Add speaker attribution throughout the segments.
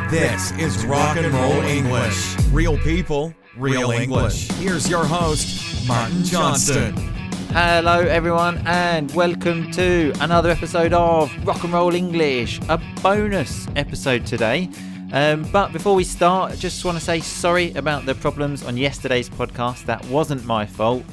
Speaker 1: This is Rock and Roll English. Real people, real English. Here's your host, Martin Johnston.
Speaker 2: Hello everyone and welcome to another episode of Rock and Roll English, a bonus episode today. But before we start, I just want to say sorry about the problems on yesterday's podcast. That wasn't my fault.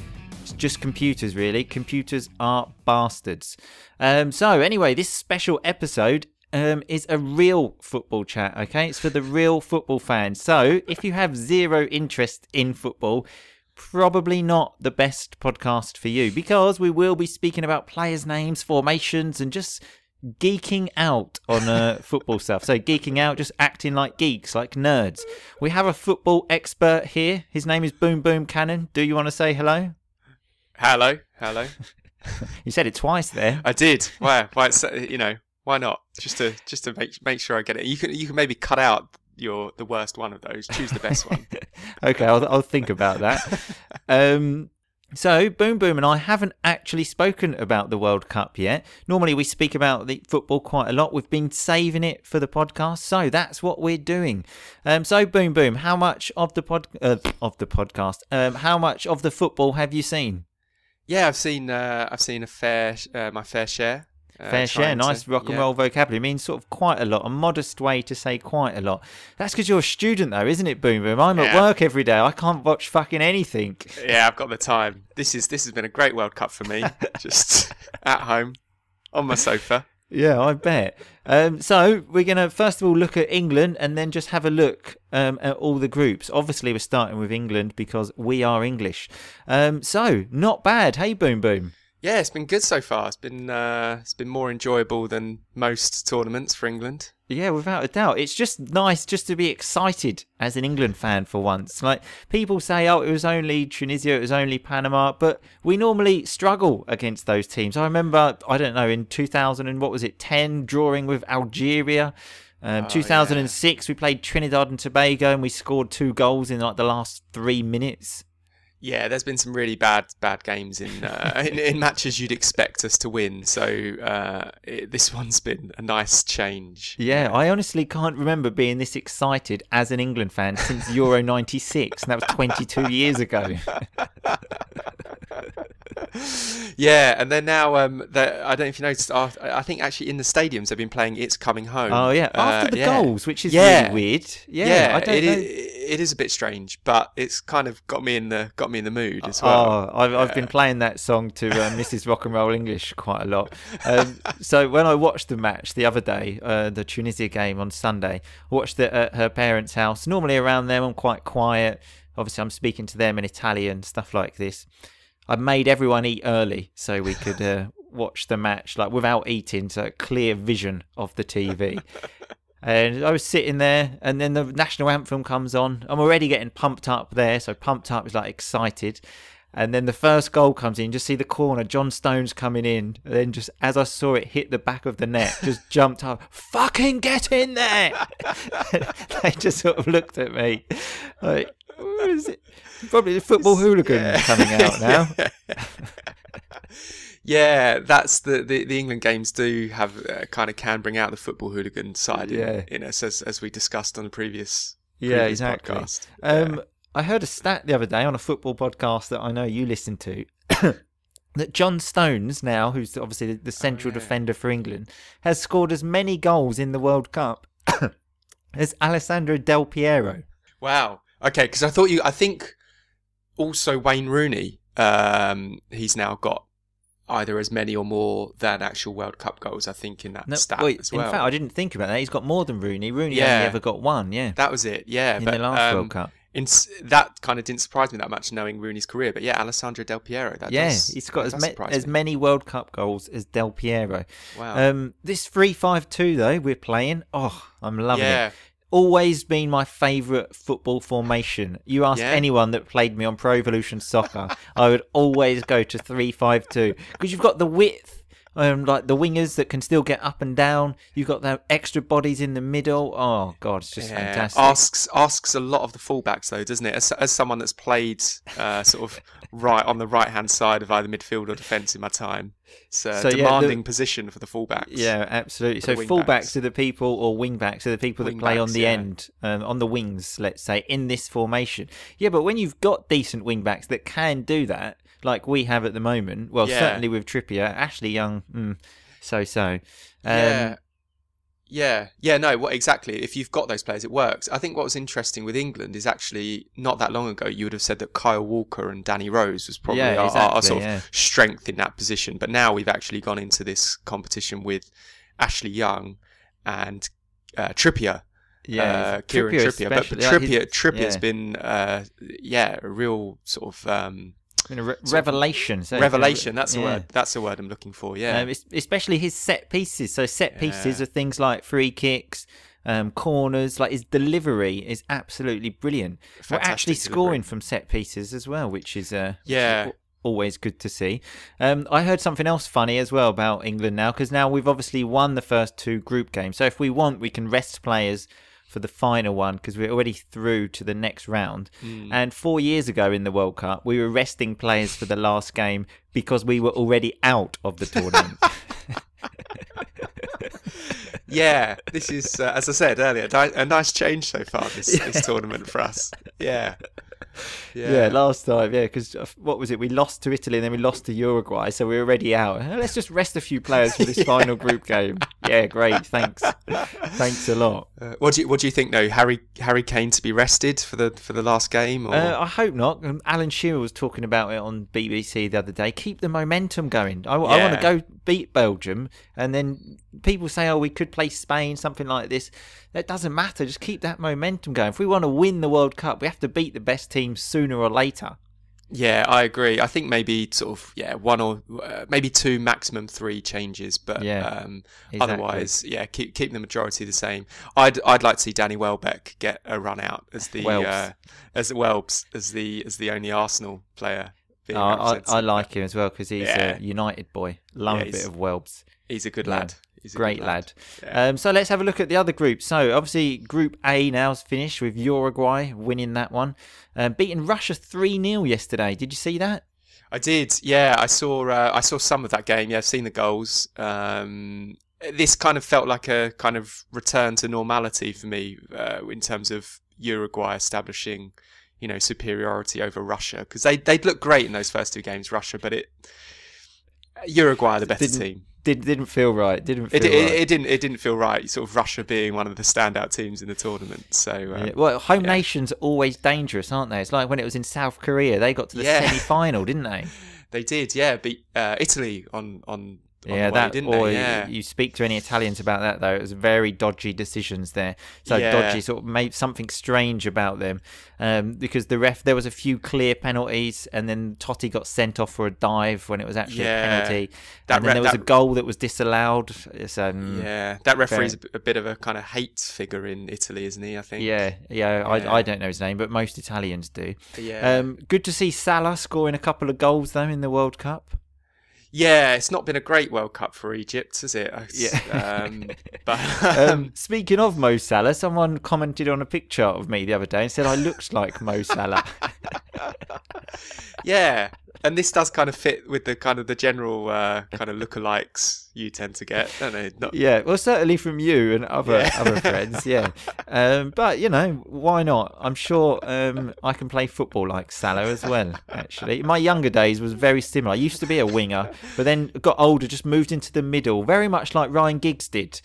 Speaker 2: It's just computers, really. Computers are bastards. So anyway, this special episode is a real football chat, okay? It's for the real football fans. So if you have zero interest in football, probably not the best podcast for you, because we will be speaking about players' names, formations, and just geeking out on football stuff. So geeking out, just acting like geeks, like nerds. We have a football expert here. His name is Boom Boom Cannon. Do you want to say hello?
Speaker 3: Hello.
Speaker 2: You said it twice there.
Speaker 3: I did. Why? It's, why not? Just to make sure I get it. You can maybe cut out the worst one of those. Choose the best one.
Speaker 2: Okay, I'll think about that. So Boom Boom and I haven't actually spoken about the World Cup yet. Normally we speak about the football quite a lot. We've been saving it for the podcast, so that's what we're doing. So Boom Boom, how much of the podcast? How much of the football have you seen?
Speaker 3: Yeah, I've seen my fair share.
Speaker 2: Fair share, nice rock and roll vocabulary. It means sort of quite a lot, a modest way to say quite a lot. That's because you're a student though, isn't it, Boom Boom? I'm at work every day. I can't watch fucking anything. Yeah,
Speaker 3: I've got the time. This has been a great World Cup for me. Just at home, on my sofa.
Speaker 2: Yeah, I bet. So we're going to first of all look at England and then just have a look at all the groups. Obviously, we're starting with England because we are English. So not bad. Hey, Boom Boom.
Speaker 3: Yeah, it's been good so far. It's been more enjoyable than most tournaments for England.
Speaker 2: Yeah, without a doubt. It's just nice just to be excited as an England fan for once. Like, people say, oh, it was only Tunisia, it was only Panama, but we normally struggle against those teams. I remember, I don't know, in 10, drawing with Algeria. 2006, we played Trinidad and Tobago and we scored 2 goals in like the last 3 minutes.
Speaker 3: Yeah, there's been some really bad games in matches you'd expect us to win. So this one's been a nice change.
Speaker 2: Yeah, I honestly can't remember being this excited as an England fan since Euro 96, and that was 22 years ago.
Speaker 3: Yeah, and then now, I don't know if you noticed, I think actually in the stadiums they've been playing It's Coming Home.
Speaker 2: Oh, yeah, after the goals, which is really weird. Yeah, I don't know.
Speaker 3: It is a bit strange, but it's kind of got me in the mood as well.
Speaker 2: Oh, I've been playing that song to Mrs. Rock and Roll English quite a lot. So when I watched the match the other day, the Tunisia game on Sunday, I watched it at her parents' house. Normally around them I'm quite quiet. Obviously I'm speaking to them in Italian, stuff like this. I made everyone eat early so we could watch the match like without eating, so a clear vision of the TV. And I was sitting there, and then the national anthem comes on. I'm already getting pumped up there, so pumped up is like excited. And then the first goal comes in, just see the corner, John Stones coming in. And then just as I saw it hit the back of the net, just jumped up, fucking get in there! They just sort of looked at me like, what is it? Probably the football hooligan coming out now.
Speaker 3: Yeah, that's the England games do have kind of can bring out the football hooligan side in us, as we discussed on the previous
Speaker 2: exactly.
Speaker 3: podcast.
Speaker 2: I heard a stat the other day on a football podcast that I know you listen to that John Stones now, who's obviously the central defender for England, has scored as many goals in the World Cup as Alessandro Del Piero.
Speaker 3: Wow. Okay, because I think also Wayne Rooney, he's now got either as many or more than actual World Cup goals, I think, in that stat as well.
Speaker 2: In fact, I didn't think about that. He's got more than Rooney. Rooney only ever got one,
Speaker 3: That was it,
Speaker 2: in the last World Cup.
Speaker 3: That kind of didn't surprise me that much, knowing Rooney's career. But yeah, Alessandro Del Piero.
Speaker 2: He's got as many World Cup goals as Del Piero.
Speaker 3: Wow.
Speaker 2: This 3-5-2, though, we're playing. Oh, I'm loving it. Always been my favourite football formation. You ask anyone that played me on Pro Evolution Soccer, I would always go to 3-5-2 because you've got the width, like the wingers that can still get up and down. You've got the extra bodies in the middle. Oh God, it's just fantastic.
Speaker 3: Asks a lot of the fullbacks though, doesn't it? As someone that's played sort of right on the right hand side of either midfield or defence in my time. It's a demanding position for the fullbacks.
Speaker 2: Yeah, absolutely. So fullbacks are the people, or wingbacks are the people that play on the end, on the wings, let's say, in this formation. Yeah, but when you've got decent wingbacks that can do that, like we have at the moment, well, certainly with Trippier, Ashley Young, so-so.
Speaker 3: Exactly. If you've got those players, it works. I think what was interesting with England is actually not that long ago, you would have said that Kyle Walker and Danny Rose was probably our sort of strength in that position. But now we've actually gone into this competition with Ashley Young and Trippier.
Speaker 2: Yeah,
Speaker 3: Kieran Trippier. But Trippier's been a real sort of...
Speaker 2: revelation.
Speaker 3: Revelation. That's a word. That's a word I'm looking for. Yeah.
Speaker 2: Especially his set pieces. So set pieces are things like free kicks, corners. Like his delivery is absolutely brilliant. We're actually scoring from set pieces as well, which is always good to see. I heard something else funny as well about England now, because now we've obviously won the first 2 group games. So if we want, we can rest players for the final one, because we're already through to the next round. And 4 years ago in the World Cup, we were resting players for the last game because we were already out of the tournament.
Speaker 3: Yeah, this is, as I said earlier, a nice change so far, this tournament for us. Yeah.
Speaker 2: Yeah, last time, because what was it? We lost to Italy and then we lost to Uruguay, so we were already out. Let's just rest a few players for this final group game. Yeah, great, thanks a lot.
Speaker 3: What do you think though? Harry Kane to be rested for the last game? Or?
Speaker 2: I hope not. Alan Shearer was talking about it on BBC the other day. Keep the momentum going. I want to go beat Belgium, and then people say, "Oh, we could play Spain," something like this. That doesn't matter. Just keep that momentum going. If we want to win the World Cup, we have to beat the best teams sooner or later.
Speaker 3: Yeah, I agree. I think maybe sort of one or maybe 2, maximum 3 changes, but exactly. Otherwise, keep the majority the same. I'd like to see Danny Welbeck get a run out as the the only Arsenal player.
Speaker 2: I like him as well because he's a United boy. Love a bit of Welbs.
Speaker 3: He's a good lad. He's a
Speaker 2: great lad.
Speaker 3: Yeah.
Speaker 2: So let's have a look at the other group. So obviously Group A now is finished with Uruguay winning that one. Beating Russia 3-0 yesterday. Did you see that?
Speaker 3: I did. Yeah, I saw some of that game. Yeah, I've seen the goals. This kind of felt like a kind of return to normality for me in terms of Uruguay establishing, superiority over Russia, because they'd looked great in those first 2 games, Russia, but Uruguay are the better team.
Speaker 2: Didn't feel right.
Speaker 3: It didn't feel right. Sort of Russia being one of the standout teams in the tournament. So
Speaker 2: home nations are always dangerous, aren't they? It's like when it was in South Korea, they got to the semi-final, didn't they?
Speaker 3: They did. Yeah, beat Italy on
Speaker 2: Yeah,
Speaker 3: that way, didn't they? Yeah.
Speaker 2: You speak to any Italians about that, though. It was very dodgy decisions there. So dodgy, sort of made something strange about them. Because there was a few clear penalties, and then Totti got sent off for a dive when it was actually a penalty. And then there was a goal that was disallowed. So,
Speaker 3: that referee's a bit of a kind of hate figure in Italy, isn't he? I think.
Speaker 2: I don't know his name, but most Italians do.
Speaker 3: Yeah.
Speaker 2: Good to see Salah scoring a couple of goals, though, in the World Cup.
Speaker 3: Yeah, it's not been a great World Cup for Egypt, has it?
Speaker 2: Speaking of Mo Salah, someone commented on a picture of me the other day and said I looked like Mo Salah.
Speaker 3: Yeah, and this does kind of fit with the kind of the general kind of lookalikes you tend to get, don't they?
Speaker 2: Yeah, well, certainly from you and other friends, but, why not? I'm sure I can play football like Salah as well, actually. My younger days was very similar. I used to be a winger, but then got older, just moved into the middle, very much like Ryan Giggs did.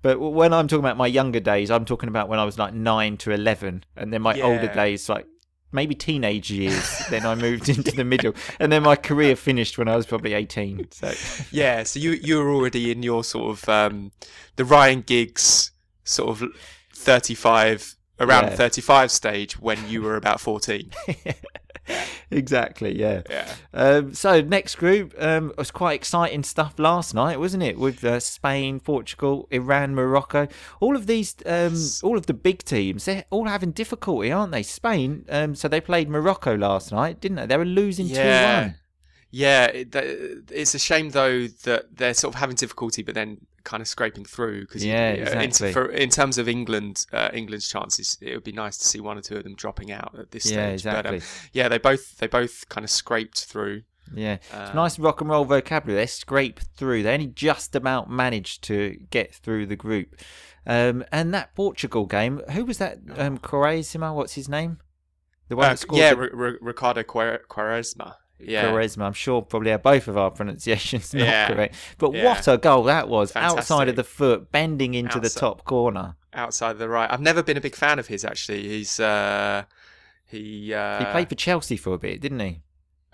Speaker 2: But when I'm talking about my younger days, I'm talking about when I was like 9 to 11, and then my older days, like maybe teenage years, then I moved into the middle, and then my career finished when I was probably 18. So
Speaker 3: so you were already in your sort of the Ryan Giggs sort of 35 stage when you were about 14.
Speaker 2: Exactly, so next group was quite exciting stuff last night, wasn't it, with Spain, Portugal, Iran, Morocco. All of these all of the big teams, they're all having difficulty, aren't they? Spain, so they played Morocco last night, didn't they? They were losing 2-1.
Speaker 3: Yeah, it's a shame though that they're sort of having difficulty, but then kind of scraping through. Because
Speaker 2: exactly.
Speaker 3: In terms of England's chances, it would be nice to see 1 or 2 of them dropping out at this stage.
Speaker 2: Yeah, exactly.
Speaker 3: But they both kind of scraped through.
Speaker 2: Yeah, it's nice rock and roll vocabulary. They scrape through. They only just about managed to get through the group. And that Portugal game, who was that? Quaresma, what's his name? The one that scored.
Speaker 3: Ricardo Quaresma. Yeah.
Speaker 2: Quaresma. I'm sure probably both of our pronunciations not correct. But what a goal that was.
Speaker 3: Fantastic.
Speaker 2: Outside of the foot, bending into the top corner.
Speaker 3: Outside of the right. I've never been a big fan of his, actually. He
Speaker 2: played for Chelsea for a bit, didn't he?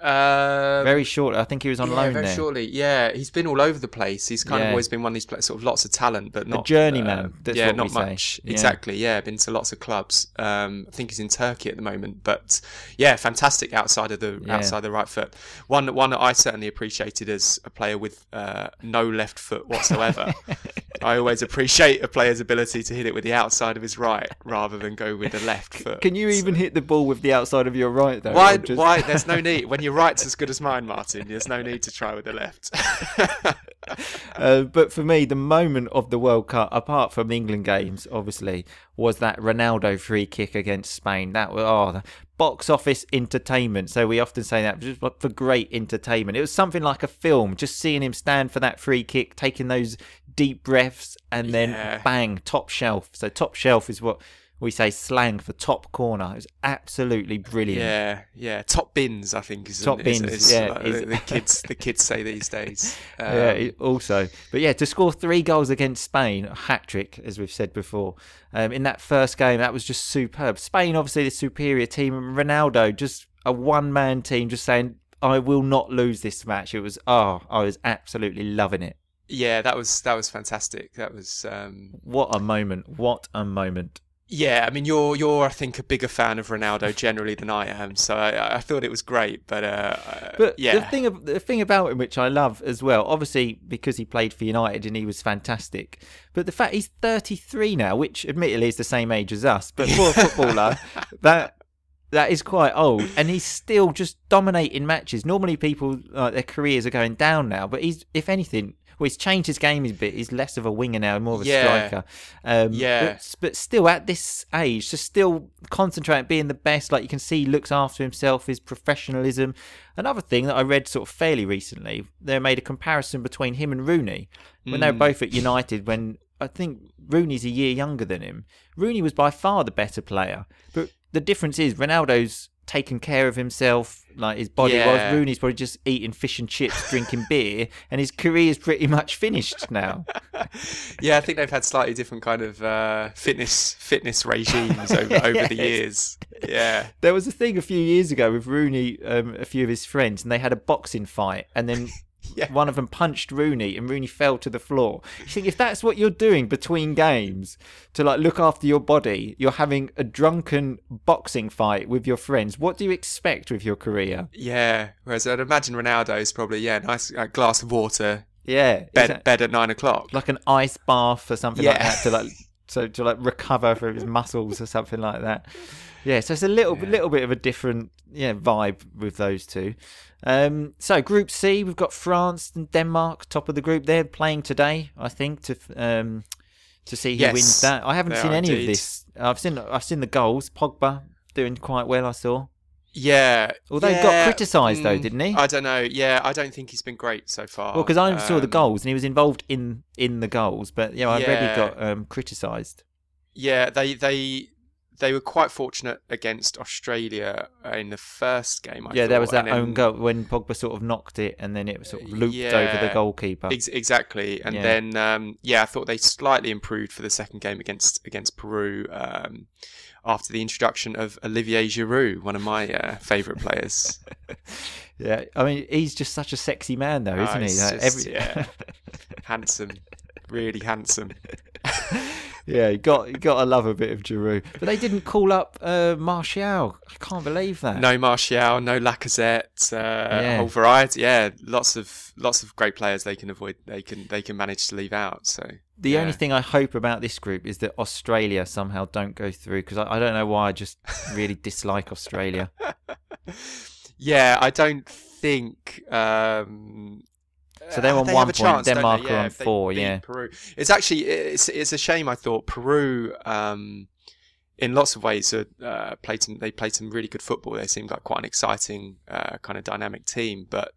Speaker 3: Very
Speaker 2: short. I think he was on loan there.
Speaker 3: Very shortly. Yeah, he's been all over the place. He's kind of always been one of these players, sort of lots of talent, but not
Speaker 2: a journeyman. That's what
Speaker 3: not
Speaker 2: we say.
Speaker 3: much. Exactly. Yeah, been to lots of clubs. I think he's in Turkey at the moment, but yeah, fantastic outside of the right foot. One that I certainly appreciated as a player with no left foot whatsoever. I always appreciate a player's ability to hit it with the outside of his right rather than go with the left foot.
Speaker 2: Can you even hit the ball with the outside of your right, though?
Speaker 3: Why? There's no need. When your right's as good as mine, Martin, there's no need to try with the left.
Speaker 2: But for me, the moment of the World Cup, apart from the England games, obviously, was that Ronaldo free kick against Spain. That was the box office entertainment. So we often say that just for great entertainment. It was something like a film, just seeing him stand for that free kick, taking those deep breaths, and then bang, top shelf. So top shelf is what we say slang for top corner. It was absolutely brilliant.
Speaker 3: Yeah. Top bins, I think, is
Speaker 2: top bins.
Speaker 3: The kids say these days.
Speaker 2: Also, but yeah, to score 3 goals against Spain, a hat trick, as we've said before, in that first game, that was just superb. Spain, obviously, the superior team, and Ronaldo, just a one-man team, just saying, "I will not lose this match." It was, I was absolutely loving it.
Speaker 3: Yeah, that was fantastic. That was
Speaker 2: what a moment! What a moment!
Speaker 3: Yeah, I mean, you're I think a bigger fan of Ronaldo generally than I am, so I thought it was great. But yeah,
Speaker 2: the thing about him which I love as well, obviously because he played for United and he was fantastic. But the fact he's 33 now, which admittedly is the same age as us, but for a footballer, that is quite old, and he's still just dominating matches. Normally, people their careers are going down now, but he's, if anything. Well, he's changed his game a bit. He's less of a winger now, more of a striker. But still, at this age, to still concentrate on being the best, like you can see, he looks after himself, his professionalism. Another thing that I read sort of fairly recently, they made a comparison between him and Rooney when they were both at United. When I think Rooney's a year younger than him, Rooney was by far the better player. But the difference is Ronaldo's taken care of himself, like his body was. Rooney's probably just eating fish and chips, drinking beer, and his career's pretty much finished now.
Speaker 3: Yeah, I think they've had slightly different kind of fitness regimes over the years. Yeah,
Speaker 2: there was a thing a few years ago with Rooney, a few of his friends, and they had a boxing fight, and then one of them punched Rooney and Rooney fell to the floor. You think if that's what you're doing between games to like look after your body, you're having a drunken boxing fight with your friends, what do you expect with your career?
Speaker 3: Yeah, whereas I'd imagine Ronaldo's probably nice glass of water.
Speaker 2: Yeah,
Speaker 3: bed at 9 o'clock,
Speaker 2: like an ice bath or something like that to recover from his muscles or something like that. Yeah, so it's a little bit of a different vibe with those two. So Group C, we've got France and Denmark top of the group. They're playing today, I think, to see who wins that. I haven't seen any of this. I've seen the goals. Pogba doing quite well, I saw.
Speaker 3: Yeah.
Speaker 2: Although he got criticised though, didn't he?
Speaker 3: I don't know. Yeah, I don't think he's been great so far.
Speaker 2: Well, because I saw the goals and he was involved in the goals, but I read he got criticised.
Speaker 3: Yeah, they were quite fortunate against Australia in the first game. I thought.
Speaker 2: There was that own goal when Pogba sort of knocked it and then it sort of looped over the goalkeeper.
Speaker 3: Exactly. And then, I thought they slightly improved for the second game against Peru after the introduction of Olivier Giroud, one of my favourite players.
Speaker 2: Yeah, I mean, he's just such a sexy man though, isn't he?
Speaker 3: Handsome. Really handsome.
Speaker 2: Yeah, you got to love a bit of Giroud. But they didn't call up Martial. I can't believe that.
Speaker 3: No Martial, no Lacazette, a whole variety. Yeah, lots of great players they can avoid. They can manage to leave out. So
Speaker 2: the only thing I hope about this group is that Australia somehow don't go through, because I don't know why. I just really dislike Australia.
Speaker 3: Yeah, I don't think.
Speaker 2: So they're on 1 point. Denmark are on 4. Yeah,
Speaker 3: Peru. It's actually it's a shame. I thought Peru, in lots of ways, played some really good football. They seemed like quite an exciting kind of dynamic team. But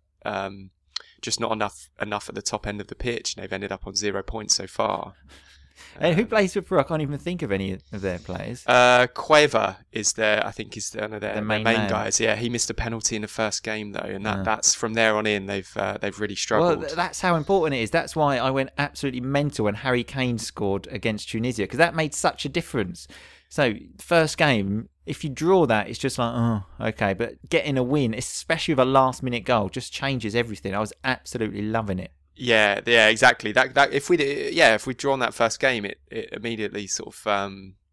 Speaker 3: just not enough at the top end of the pitch, and they've ended up on 0 points so far.
Speaker 2: And who plays for Peru? I can't even think of any of their players.
Speaker 3: Cueva is I think is one of their main guys. Yeah, he missed a penalty in the first game though, and that's from there on in they've really struggled.
Speaker 2: Well, that's how important it is. That's why I went absolutely mental when Harry Kane scored against Tunisia, because that made such a difference. So first game, if you draw that, it's just like, oh, okay. But getting a win, especially with a last-minute goal, just changes everything. I was absolutely loving it.
Speaker 3: Yeah, exactly. That if we'd drawn that first game, it immediately sort of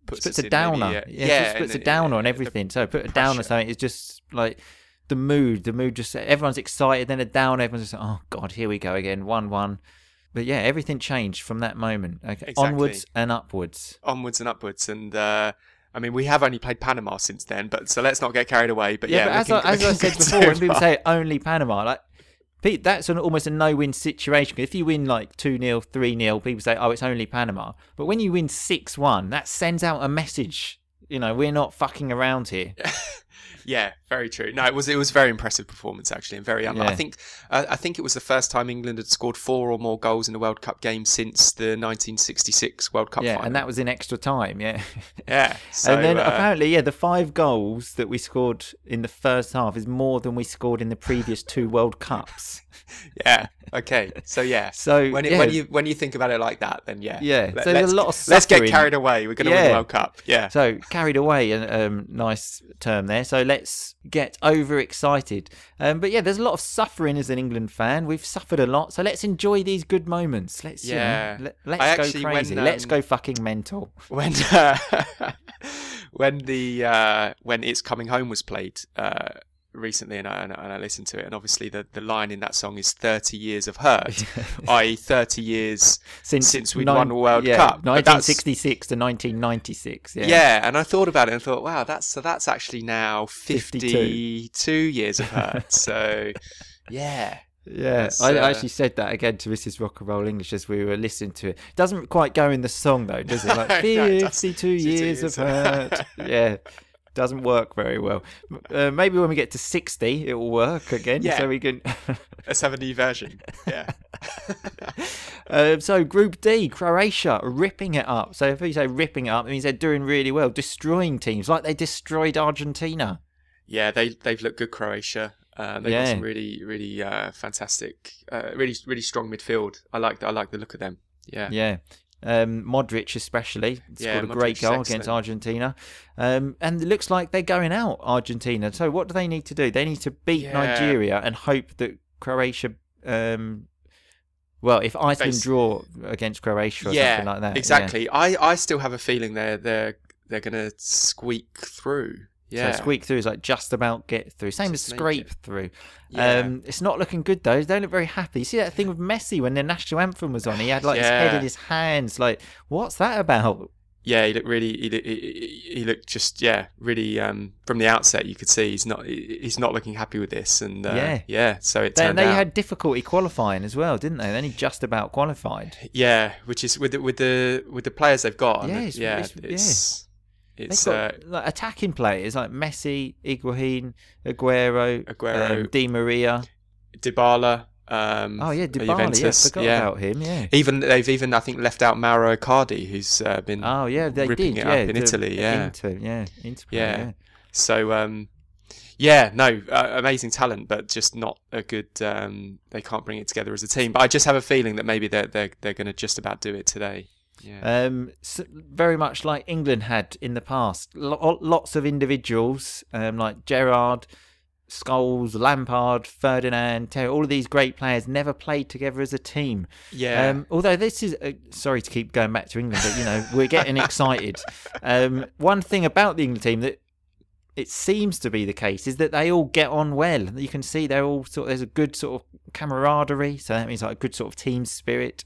Speaker 3: puts
Speaker 2: a downer. Maybe, just puts a downer on everything. So put a downer on something. It's just like the mood just everyone's excited. Then a down. Everyone's just like, oh god, here we go again. 1-1. But yeah, everything changed from that moment. Okay, exactly. Onwards and upwards.
Speaker 3: And I mean, we have only played Panama since then, but so let's not get carried away. But
Speaker 2: as I said before, when people say only Panama, like, Pete, that's almost a no-win situation. If you win like 2-0, 3-0, people say, oh, it's only Panama. But when you win 6-1, that sends out a message. You know, we're not fucking around here.
Speaker 3: Yeah, very true. No, it was a very impressive performance actually, and very I think it was the first time England had scored 4 or more goals in a World Cup game since the 1966 World Cup final.
Speaker 2: And that was in extra time. Yeah.
Speaker 3: So,
Speaker 2: and then apparently, the 5 goals that we scored in the first half is more than we scored in the previous 2 World Cups.
Speaker 3: Yeah. Okay. So when you think about it like that, then
Speaker 2: so there's a lot of suffering.
Speaker 3: Let's get carried away. We're going to win the World Cup. Yeah.
Speaker 2: So carried away, and nice term there. So let's get overexcited. But there's a lot of suffering as an England fan. We've suffered a lot, so let's enjoy these good moments. Let's let's go crazy. Let's go fucking mental.
Speaker 3: When when It's Coming Home was played recently, and I listened to it, and obviously the line in that song is 30 years of hurt, i.e. 30 years since we'd won a World Cup.
Speaker 2: 1966 to 1996.
Speaker 3: And I thought about it and thought, wow, that's actually now 52 years of hurt. So
Speaker 2: I actually said that again to Mrs. Rock and Roll English as we were listening to it. Doesn't quite go in the song though, does it? Like 52 years of hurt. Yeah. Doesn't work very well. Maybe when we get to 60, it will work again.
Speaker 3: Yeah.
Speaker 2: So we can.
Speaker 3: Let's have a new version. Yeah.
Speaker 2: So Group D, Croatia ripping it up. So if you say ripping it up, it means they're doing really well, destroying teams like they destroyed Argentina.
Speaker 3: Yeah, they've looked good, Croatia. They've got some really fantastic, really strong midfield. I like the look of them. Yeah.
Speaker 2: Yeah. Modric especially scored a great goal against Argentina, and it looks like they're going out, Argentina. So what do they need to do? They need to beat Nigeria and hope that Croatia if Iceland draw against Croatia or something like that.
Speaker 3: Exactly. I still have a feeling they're gonna squeak through. Yeah.
Speaker 2: So squeak through is like just about get through. Same as scrape through. It's not looking good though. They don't look very happy. You see that thing with Messi when the national anthem was on? He had like his head in his hands. Like, what's that about?
Speaker 3: Yeah, he looked really. He looked just really. From the outset, you could see he's not looking happy with this. And so it turned out
Speaker 2: they had difficulty qualifying as well, didn't they? They only just about qualified.
Speaker 3: Yeah, which is with the players they've got.
Speaker 2: They've got like, attacking players like Messi, Higuain, Aguero, Di Maria,
Speaker 3: Dybala.
Speaker 2: Dybala.
Speaker 3: Juventus.
Speaker 2: Forgot about him. Yeah.
Speaker 3: They've I think left out Mauro Icardi, who's been ripping it up in Italy. Inter. So amazing talent, but just not a good. They can't bring it together as a team. But I just have a feeling that maybe they're going to just about do it today. Yeah.
Speaker 2: So very much like England had in the past. Lots of individuals like Gerrard, Scholes, Lampard, Ferdinand, Terry, all of these great players never played together as a team.
Speaker 3: Yeah.
Speaker 2: Although this is sorry to keep going back to England, but we're getting excited. One thing about the England team that it seems to be the case is that they all get on well. You can see they're all there's a good sort of camaraderie, so that means like a good sort of team spirit.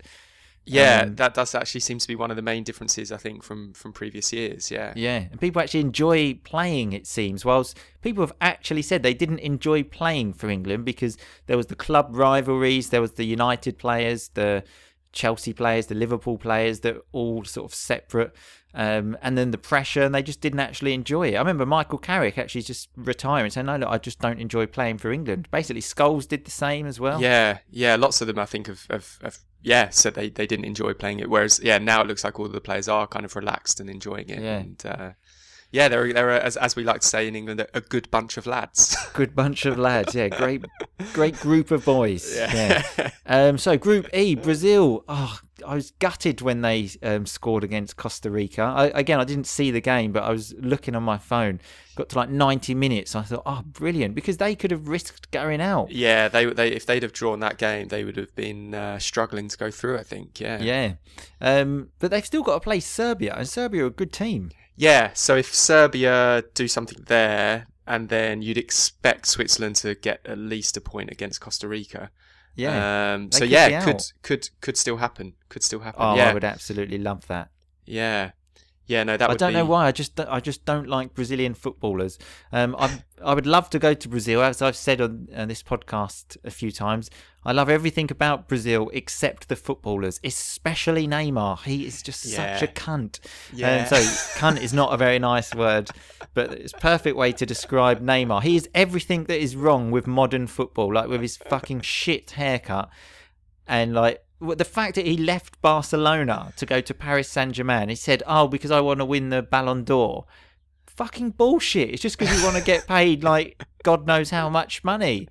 Speaker 3: Yeah, that does actually seem to be one of the main differences, I think, from previous years. Yeah,
Speaker 2: and people actually enjoy playing. It seems, whilst people have actually said they didn't enjoy playing for England because there was the club rivalries, there was the United players, the Chelsea players, the Liverpool players, that all sort of separate. And then the pressure, and they just didn't actually enjoy it. I remember Michael Carrick actually just retiring, saying, "No, look, I just don't enjoy playing for England." Basically, Scholes did the same as well.
Speaker 3: Yeah. Lots of them, I think, have said they didn't enjoy playing it. Whereas, now it looks like all of the players are kind of relaxed and enjoying it.
Speaker 2: Yeah.
Speaker 3: And they're as we like to say in England, a good bunch of lads.
Speaker 2: Good bunch of lads, yeah. Great group of boys.
Speaker 3: Yeah.
Speaker 2: So Group E, Brazil. Oh, I was gutted when they scored against Costa Rica. I didn't see the game, but I was looking on my phone. Got to like 90 minutes. I thought, oh, brilliant, because they could have risked going out.
Speaker 3: Yeah, they if they'd have drawn that game, they would have been struggling to go through, I think. Yeah.
Speaker 2: Yeah. But they've still got to play Serbia, and Serbia are a good team.
Speaker 3: Yeah, so if Serbia do something there, and then you'd expect Switzerland to get at least a point against Costa Rica.
Speaker 2: Yeah.
Speaker 3: Could still happen. Could still happen.
Speaker 2: Oh,
Speaker 3: yeah.
Speaker 2: I would absolutely love that.
Speaker 3: Yeah. Yeah, no, that would be...
Speaker 2: I don't know why. I just don't like Brazilian footballers. I would love to go to Brazil, as I've said on this podcast a few times. I love everything about Brazil except the footballers, especially Neymar. He is just such a cunt.
Speaker 3: Yeah.
Speaker 2: So cunt is not a very nice word, but it's a perfect way to describe Neymar. He is everything that is wrong with modern football, like with his fucking shit haircut and like the fact that he left Barcelona to go to Paris Saint-Germain. He said, "Oh, because I want to win the Ballon d'Or." Fucking bullshit. It's just because you want to get paid like God knows how much money.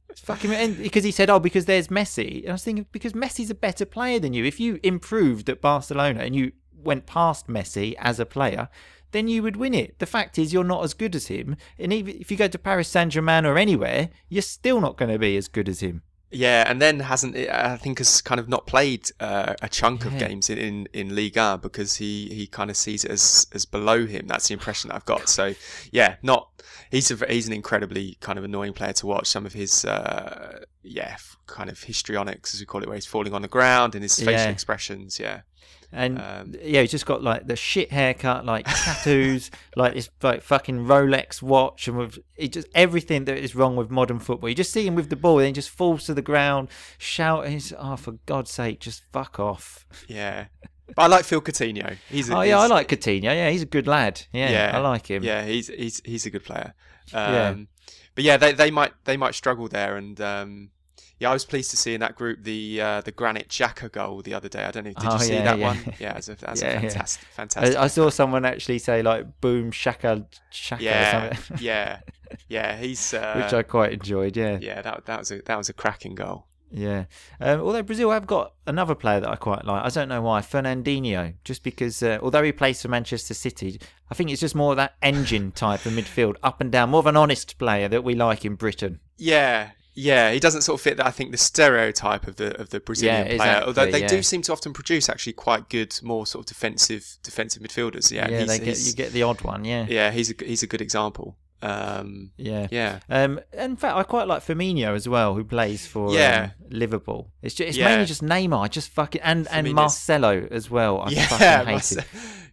Speaker 2: It's fucking, and because he said, "Oh, because there's Messi." And I was thinking, because Messi's a better player than you. If you improved at Barcelona and you went past Messi as a player, then you would win it. The fact is, you're not as good as him. And even if you go to Paris Saint-Germain or anywhere, you're still not going to be as good as him.
Speaker 3: Yeah, and then I think has kind of not played a chunk of games in Liga because he kind of sees it as below him. That's the impression that I've got. So yeah, he's an incredibly kind of annoying player to watch. Some of his kind of histrionics, as we call it, where he's falling on the ground and his facial expressions. Yeah.
Speaker 2: And he's just got like the shit haircut, like tattoos, like this like fucking Rolex watch, and with just everything that is wrong with modern football. You just see him with the ball, and he just falls to the ground, shouting, "Oh, for God's sake, just fuck off!" Yeah,
Speaker 3: but I like Phil Coutinho.
Speaker 2: I like Coutinho. Yeah, he's a good lad. Yeah, I like him.
Speaker 3: Yeah, he's a good player. But yeah, they might struggle there, and. Yeah, I was pleased to see in that group the Granit Xhaka goal the other day. I don't know. Did you see that one? Yeah, that's a fantastic.
Speaker 2: I saw someone actually say like "boom Shaka"
Speaker 3: yeah,
Speaker 2: or something.
Speaker 3: yeah. He's
Speaker 2: which I quite enjoyed. Yeah,
Speaker 3: that was a cracking goal.
Speaker 2: Yeah. Although Brazil have got another player that I quite like. I don't know why, Fernandinho. Just because, although he plays for Manchester City, I think it's just more of that engine type of midfield, up and down, more of an honest player that we like in Britain.
Speaker 3: Yeah. Yeah, he doesn't sort of fit, I think, the stereotype of the Brazilian player. Although they do seem to often produce actually quite good, more sort of defensive midfielders. Yeah,
Speaker 2: you get the odd one. Yeah,
Speaker 3: yeah, he's a good example.
Speaker 2: In fact, I quite like Firmino as well, who plays for Liverpool. It's mainly just Neymar, just fucking and Marcelo as well. I fucking hate it.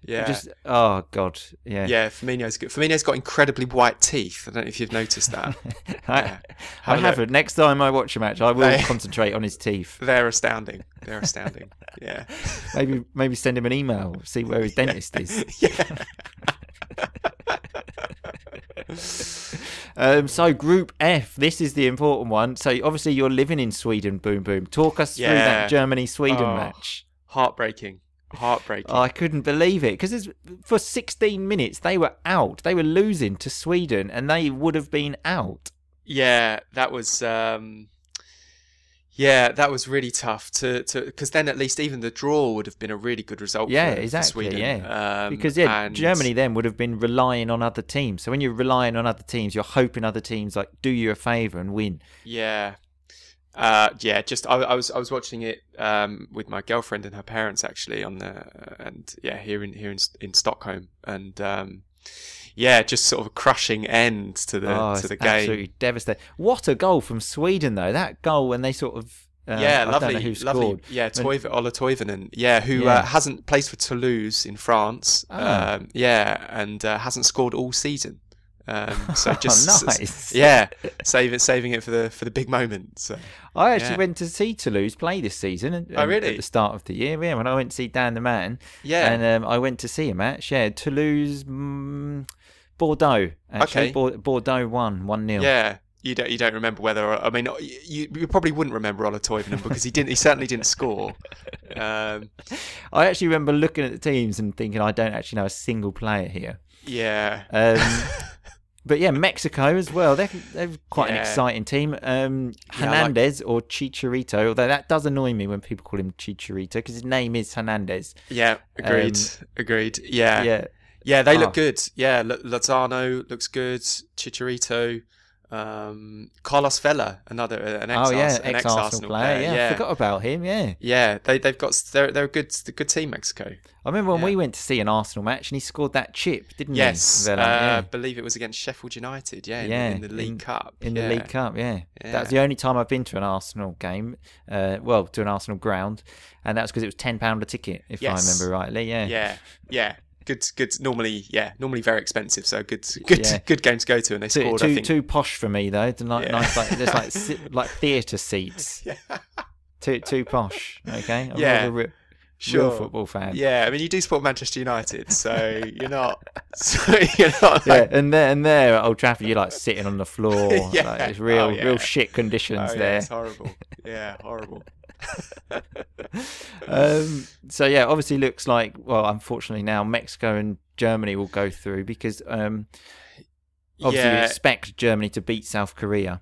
Speaker 3: Yeah.
Speaker 2: Just oh god. Yeah.
Speaker 3: Yeah, Firmino's good. Firmino's got incredibly white teeth. I don't know if you've noticed that.
Speaker 2: I haven't. Next time I watch a match, I will concentrate on his teeth.
Speaker 3: They're astounding. Yeah.
Speaker 2: Maybe send him an email, see where his dentist is.
Speaker 3: Yeah.
Speaker 2: So Group F, this is the important one. So obviously you're living in Sweden, Boom Boom. Talk us through that Germany-Sweden match.
Speaker 3: Heartbreaking.
Speaker 2: I couldn't believe it because for 16 minutes they were out. They were losing to Sweden and they would have been out.
Speaker 3: Yeah, that was really tough to because then at least even the draw would have been a really good result for Sweden.
Speaker 2: Yeah. Because Germany then would have been relying on other teams. So when you're relying on other teams, you're hoping other teams like do you a favour and win.
Speaker 3: Yeah. I was watching it with my girlfriend and her parents actually here in Stockholm, and just sort of a crushing end to the game.
Speaker 2: Absolutely devastating. What a goal from Sweden though! That goal when they sort of
Speaker 3: lovely.
Speaker 2: I don't know who scored.
Speaker 3: Yeah, Ola Toivonen. Who hasn't plays for Toulouse in France. And hasn't scored all season. So just
Speaker 2: nice.
Speaker 3: saving it for the big moment. So
Speaker 2: I actually went to see Toulouse play this season.
Speaker 3: Really?
Speaker 2: At the start of the year, when I went to see Dan the Man.
Speaker 3: Yeah.
Speaker 2: And I went to see a match. Yeah, Toulouse, Bordeaux. Actually,
Speaker 3: Okay.
Speaker 2: Bordeaux won 1-0.
Speaker 3: Yeah. You don't remember whether, I mean, you probably wouldn't remember Ola Toivonen because he certainly didn't score.
Speaker 2: I actually remember looking at the teams and thinking I don't actually know a single player here.
Speaker 3: Yeah.
Speaker 2: But yeah, Mexico as well. They're quite an
Speaker 3: Yeah.
Speaker 2: exciting team. Hernandez or Chicharito, although that does annoy me when people call him Chicharito because his name is Hernandez.
Speaker 3: Yeah, agreed. Yeah.
Speaker 2: Yeah.
Speaker 3: They look good. Yeah, Lozano looks good. Chicharito. Carlos Vela, an ex-Arsenal player.
Speaker 2: Yeah, I forgot about him.
Speaker 3: Yeah, they're a good team, Mexico.
Speaker 2: I remember when we went to see an Arsenal match and he scored that chip, didn't he? Vela,
Speaker 3: I believe it was against Sheffield United. In the League Cup.
Speaker 2: In the League Cup, That's the only time I've been to an Arsenal game. To an Arsenal ground, and that's because it was £10 a ticket, if I remember rightly.
Speaker 3: Yeah. Good. Normally very expensive. So good game to go to, and they scored. I think
Speaker 2: too posh for me though. Nice, there's like theatre seats. Too posh. Okay. I'm more of a real football fan.
Speaker 3: Yeah, I mean you do support Manchester United, so you're not.
Speaker 2: And there at Old Trafford, you're like sitting on the floor. It's real shit conditions there.
Speaker 3: It's horrible. Yeah, horrible.
Speaker 2: So obviously looks like, well, unfortunately now Mexico and Germany will go through because obviously we expect Germany to beat South Korea.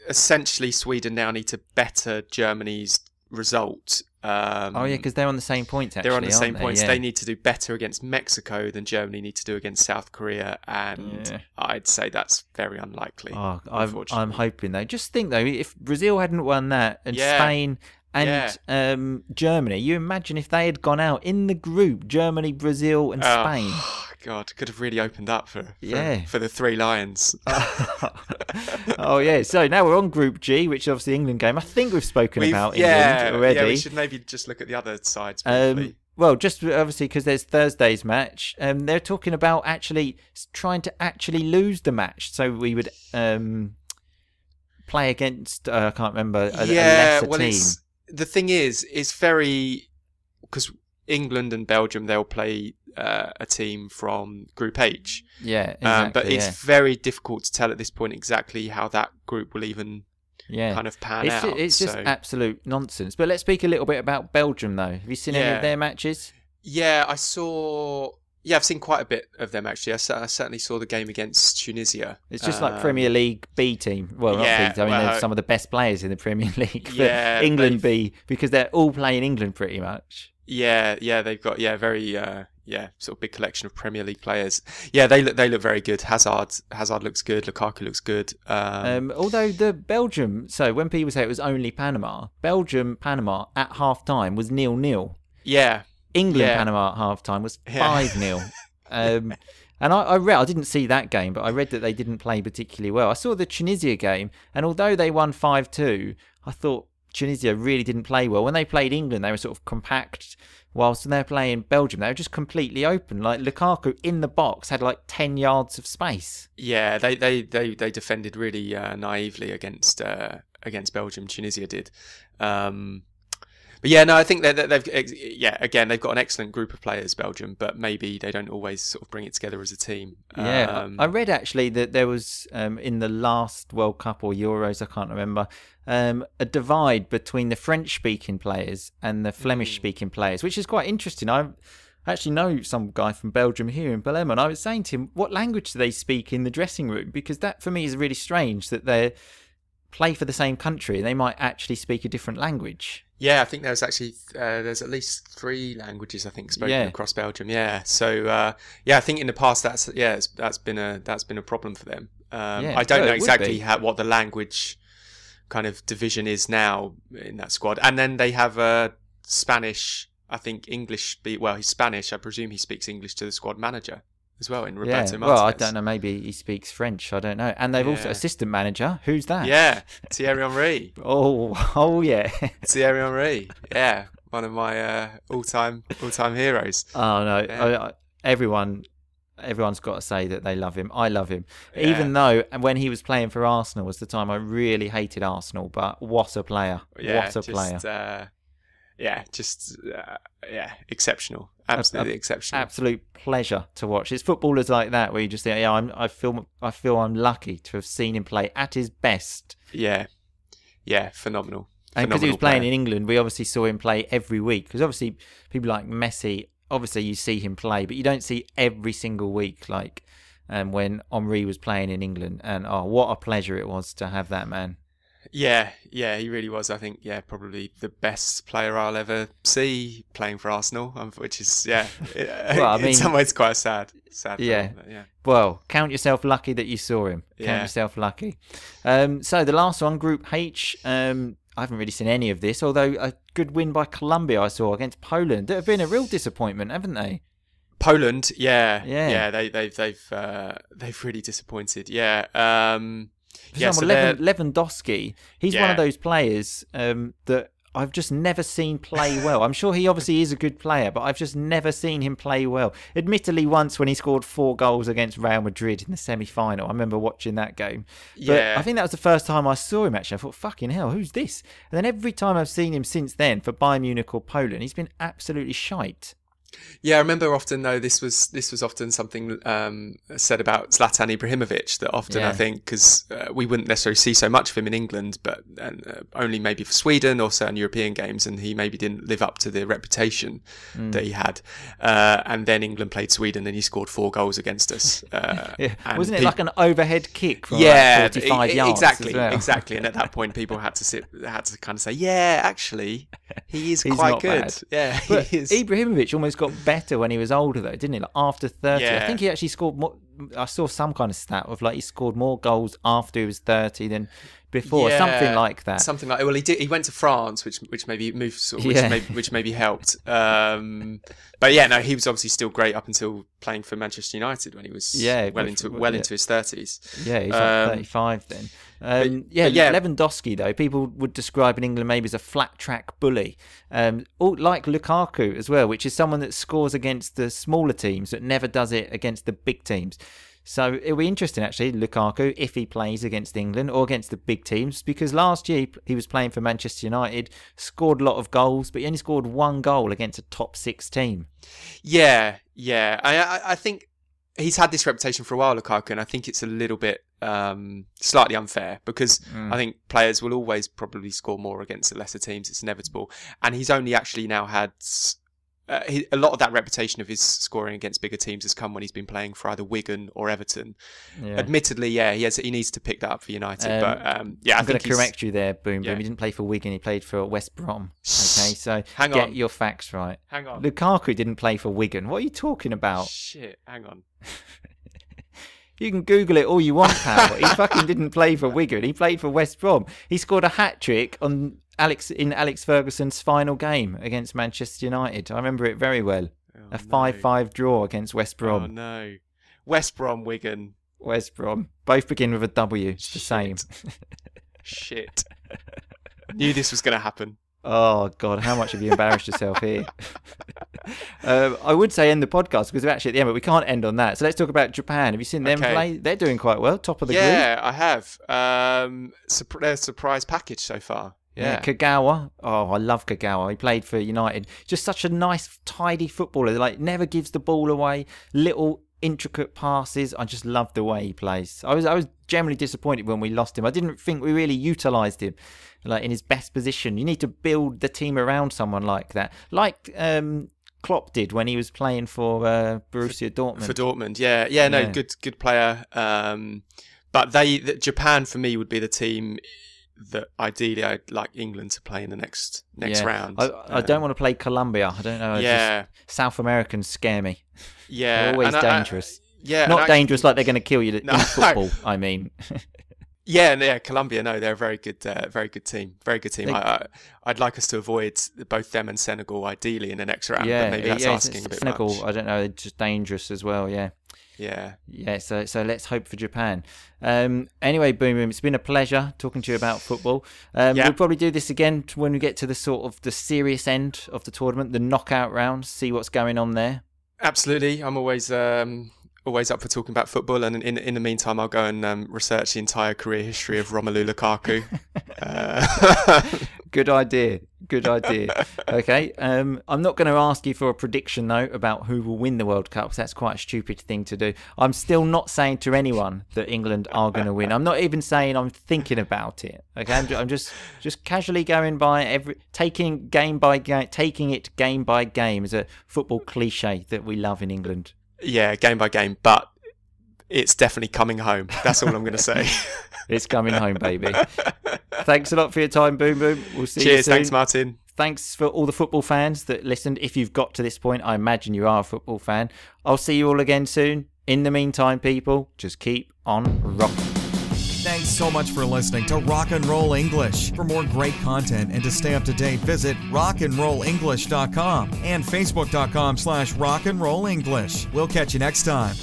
Speaker 3: Essentially Sweden now need to better Germany's result.
Speaker 2: Because they're on the same points. Actually,
Speaker 3: they're on the same points.
Speaker 2: Yeah.
Speaker 3: They need to do better against Mexico than Germany need to do against South Korea, and I'd say that's very unlikely.
Speaker 2: I'm hoping though. Just think though, if Brazil hadn't won that and Spain and Germany, you imagine if they had gone out in the group, Germany, Brazil, and Spain.
Speaker 3: God, could have really opened up for the Three Lions.
Speaker 2: So now we're on Group G, which is obviously England game. I think we've spoken about England already.
Speaker 3: Yeah, we should maybe just look at the other sides briefly.
Speaker 2: Well, just obviously because there's Thursday's match, they're talking about actually trying to actually lose the match. So we would play against, I can't remember, a lesser team.
Speaker 3: The thing is, it's very... Because England and Belgium, they'll play a team from Group H.
Speaker 2: Yeah, exactly,
Speaker 3: but it's very difficult to tell at this point exactly how that group will even kind of pan out.
Speaker 2: It's just absolute nonsense. But let's speak a little bit about Belgium, though. Have you seen any of their matches?
Speaker 3: Yeah, I saw... Yeah, I've seen quite a bit of them, actually. I certainly saw the game against Tunisia.
Speaker 2: It's just like Premier League B team. Well, not B team. I mean, they're some of the best players in the Premier League. But England B, because they're all playing England pretty much.
Speaker 3: Yeah, they've got very sort of big collection of Premier League players. Yeah, they look very good. Hazard looks good. Lukaku looks good.
Speaker 2: Although the Belgium, so when people say it was only Panama, Panama at half time was 0-0.
Speaker 3: Yeah.
Speaker 2: England Panama at half time was 5-0. And I didn't see that game, but I read that they didn't play particularly well. I saw the Tunisia game, and although they won 5-2, I thought Tunisia really didn't play well. When they played England, they were sort of compact, whilst when they were playing Belgium, they were just completely open. Like Lukaku in the box had like 10 yards of space. Yeah,
Speaker 3: they defended really naively against Belgium. Tunisia did. But I think they've got an excellent group of players, Belgium, but maybe they don't always sort of bring it together as a team.
Speaker 2: I read actually that there was in the last World Cup or Euros, I can't remember, a divide between the French-speaking players and the Flemish-speaking players, which is quite interesting. I actually know some guy from Belgium here in Belém, and I was saying to him, what language do they speak in the dressing room? Because that for me is really strange that they play for the same country and they might actually speak a different language.
Speaker 3: Yeah, I think there's actually there's at least 3 languages I think spoken across Belgium. Yeah, so I think in the past that's been a problem for them. I don't know exactly what the language kind of division is now in that squad. And then they have Spanish, I think English. He's Spanish. I presume he speaks English to the squad manager as well in Roberto Martinez.
Speaker 2: Well, I don't know. Maybe he speaks French. I don't know. And they've also assistant manager. Who's that?
Speaker 3: Yeah, Thierry Henry.
Speaker 2: oh yeah.
Speaker 3: Thierry Henry. Yeah, one of my all-time heroes.
Speaker 2: Oh no, everyone everyone's got to say that they love him. I love him. Even though when he was playing for Arsenal was the time I really hated Arsenal, but what a player. What a player.
Speaker 3: Exceptional. Absolutely exceptional.
Speaker 2: Absolute pleasure to watch. It's footballers like that where you just think, I feel I'm lucky to have seen him play at his best.
Speaker 3: Yeah, phenomenal.
Speaker 2: And because he was playing in England, we obviously saw him play every week. Because obviously people like Messi, obviously you see him play, but you don't see every single week like when Henry was playing in England. And what a pleasure it was to have that man.
Speaker 3: Yeah, he really was. I think, probably the best player I'll ever see playing for Arsenal, which is, well, I mean, in some ways quite sad.
Speaker 2: Yeah.
Speaker 3: Yeah.
Speaker 2: Well, count yourself lucky that you saw him. Count yourself lucky. So the last one, Group H, I haven't really seen any of this, although a good win by Colombia I saw against Poland. That have been a real disappointment, haven't they?
Speaker 3: Poland, they've really disappointed.
Speaker 2: Lewandowski, he's one of those players that I've just never seen play well. I'm sure he obviously is a good player, but I've just never seen him play well. Admittedly, once when he scored 4 goals against Real Madrid in the semi-final, I remember watching that game. But I think that was the first time I saw him, actually. I thought, fucking hell, who's this? And then every time I've seen him since then for Bayern Munich or Poland, he's been absolutely shite.
Speaker 3: Yeah, I remember often though this was often something said about Zlatan Ibrahimovic, that often I think because we wouldn't necessarily see so much of him in England, but only maybe for Sweden or certain European games, and he maybe didn't live up to the reputation that he had. And then England played Sweden and he scored 4 goals against us.
Speaker 2: Wasn't it like an overhead kick from like 45 yards?
Speaker 3: Exactly. And at that point, people had to kind of say, actually, he is quite good.
Speaker 2: Bad.
Speaker 3: Yeah,
Speaker 2: but
Speaker 3: he is.
Speaker 2: Ibrahimovic almost got better when he was older, though, didn't he? Like after 30, I think he actually scored more. I saw some kind of stat of like he scored more goals after he was 30 than before, something like that.
Speaker 3: Something like, well, he did. He went to France, which maybe moved, which maybe helped. But he was obviously still great up until playing for Manchester United when he was well into his 30s.
Speaker 2: Yeah, he's like 35 then. Lewandowski, though, people would describe in England maybe as a flat track bully, like Lukaku as well, which is someone that scores against the smaller teams but never does it against the big teams. So it'll be interesting, actually, Lukaku, if he plays against England or against the big teams, because last year he was playing for Manchester United, scored a lot of goals, but he only scored 1 goal against a top 6 team.
Speaker 3: Yeah. I think he's had this reputation for a while, Lukaku, and I think it's a little bit slightly unfair because I think players will always probably score more against the lesser teams. It's inevitable. And he's only actually now had... a lot of that reputation of his scoring against bigger teams has come when he's been playing for either Wigan or Everton. Yeah. Admittedly, he needs to pick that up for United. But I'm
Speaker 2: going to correct you there, Boom Boom. He didn't play for Wigan. He played for West Brom. Okay, so get your facts right.
Speaker 3: Hang on.
Speaker 2: Lukaku didn't play for Wigan. What are you talking about?
Speaker 3: Shit, hang on.
Speaker 2: You can Google it all you want, pal. He fucking didn't play for Wigan. He played for West Brom. He scored a hat-trick in Alex Ferguson's final game against Manchester United. I remember it very well. A 5-5 draw against West Brom.
Speaker 3: Oh, no. West Brom, Wigan.
Speaker 2: West Brom. Both begin with a W. It's the same.
Speaker 3: Shit. Knew this was going to happen.
Speaker 2: Oh, God, how much have you embarrassed yourself here? I would say end the podcast because we're actually at the end, but we can't end on that. So let's talk about Japan. Have you seen them play? They're doing quite well, top of the group.
Speaker 3: Yeah, I have. Their surprise package so far. Yeah,
Speaker 2: Kagawa. Oh, I love Kagawa. He played for United. Just such a nice, tidy footballer. Like, never gives the ball away. Little intricate passes. I just love the way he plays. I was generally disappointed when we lost him. I didn't think we really utilised him like in his best position. You need to build the team around someone like that, like Klopp did when he was playing for Borussia Dortmund.
Speaker 3: For Dortmund, good player. But Japan for me would be the team that ideally I'd like England to play in the next round.
Speaker 2: I don't want to play Colombia. I don't know. Just South Americans scare me.
Speaker 3: Yeah,
Speaker 2: they're always dangerous. Not dangerous like they're going to kill you in football. I mean.
Speaker 3: Colombia. No, they're a very good team. Very good team. I'd like us to avoid both them and Senegal ideally in the next round.
Speaker 2: Yeah,
Speaker 3: but maybe that's asking a bit
Speaker 2: Senegal,
Speaker 3: much.
Speaker 2: I don't know. They're just dangerous as well. Yeah.
Speaker 3: Yeah.
Speaker 2: So let's hope for Japan. Anyway, Boom Boom, it's been a pleasure talking to you about football. We'll probably do this again when we get to the sort of the serious end of the tournament, the knockout rounds. See what's going on there.
Speaker 3: Absolutely. I'm always always up for talking about football. And in the meantime, I'll go and research the entire career history of Romelu Lukaku.
Speaker 2: Good idea. Okay, I'm not going to ask you for a prediction though about who will win the World Cup. That's quite a stupid thing to do. I'm still not saying to anyone that England are going to win. I'm not even saying I'm thinking about it. Okay, I'm just casually going by taking it game by game is a football cliche that we love in England.
Speaker 3: Yeah, game by game, but it's definitely coming home. That's all I'm going to say.
Speaker 2: It's coming home, baby. Thanks a lot for your time, Boom Boom. We'll see you soon.
Speaker 3: Cheers, thanks, Martin.
Speaker 2: Thanks for all the football fans that listened. If you've got to this point, I imagine you are a football fan. I'll see you all again soon. In the meantime, people, just keep on rocking.
Speaker 1: Thanks so much for listening to Rock and Roll English. For more great content and to stay up to date, visit rockandrollenglish.com and facebook.com/rockandrollenglish. We'll catch you next time.